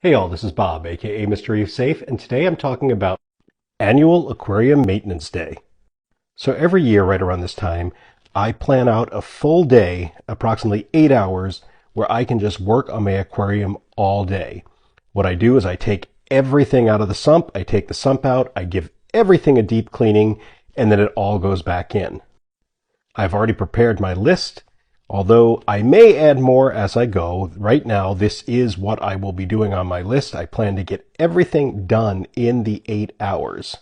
Hey all, this is Bob, aka Mr. Reef Safe, and today I'm talking about Annual Aquarium Maintenance Day. So every year right around this time, I plan out a full day, approximately 8 hours, where I can just work on my aquarium all day. What I do is I take everything out of the sump, I take the sump out, I give everything a deep cleaning, and then it all goes back in. I've already prepared my list. Although I may add more as I go, right now this is what I will be doing on my list. I plan to get everything done in the 8 hours.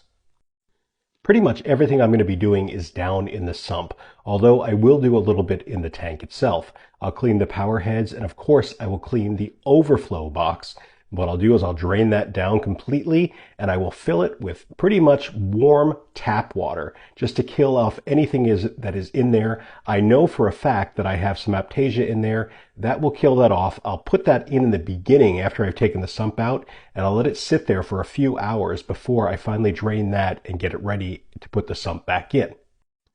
Pretty much everything I'm going to be doing is down in the sump, although I will do a little bit in the tank itself. I'll clean the power heads, and of course I will clean the overflow box. What I'll do is I'll drain that down completely, and I will fill it with pretty much warm tap water just to kill off anything that is in there. I know for a fact that I have some Aptasia in there. That will kill that off. I'll put that in the beginning after I've taken the sump out, and I'll let it sit there for a few hours before I finally drain that and get it ready to put the sump back in.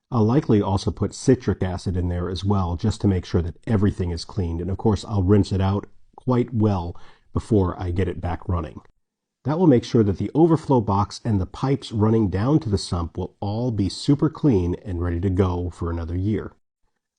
I'll likely also put citric acid in there as well, just to make sure that everything is cleaned. And of course, I'll rinse it out quite well before I get it back running. That will make sure that the overflow box and the pipes running down to the sump will all be super clean and ready to go for another year.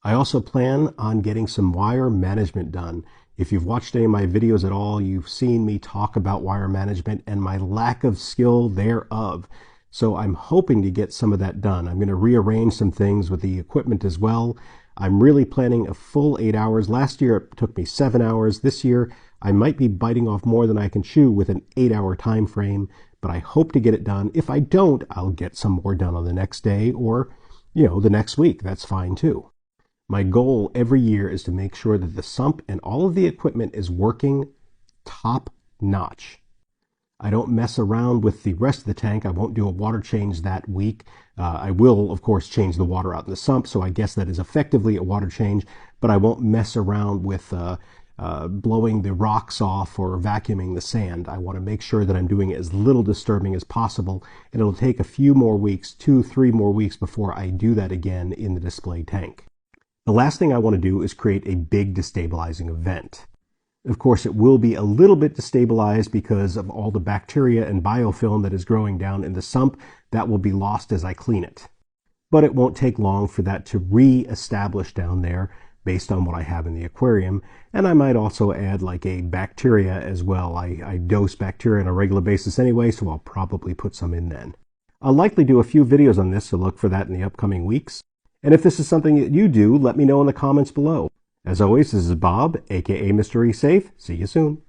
I also plan on getting some wire management done. If you've watched any of my videos at all, you've seen me talk about wire management and my lack of skill thereof. So I'm hoping to get some of that done. I'm going to rearrange some things with the equipment as well. I'm really planning a full 8 hours. Last year it took me 7 hours. This year I might be biting off more than I can chew with an 8-hour time frame, but I hope to get it done. If I don't, I'll get some more done on the next day or, the next week. That's fine too. My goal every year is to make sure that the sump and all of the equipment is working top notch. I don't mess around with the rest of the tank. I won't do a water change that week. I will, of course, change the water out in the sump, so I guess that is effectively a water change, but I won't mess around with blowing the rocks off or vacuuming the sand. I want to make sure that I'm doing it as little disturbing as possible, and it'll take a few more weeks, 2-3 more weeks before I do that again in the display tank. The last thing I want to do is create a big destabilizing event. Of course, it will be a little bit destabilized because of all the bacteria and biofilm that is growing down in the sump. That will be lost as I clean it. But it won't take long for that to re-establish down there based on what I have in the aquarium. And I might also add like a bacteria as well. I dose bacteria on a regular basis anyway, so I'll probably put some in then. I'll likely do a few videos on this, so look for that in the upcoming weeks. And if this is something that you do, let me know in the comments below. As always, this is Bob, aka Mr. Safe. See you soon.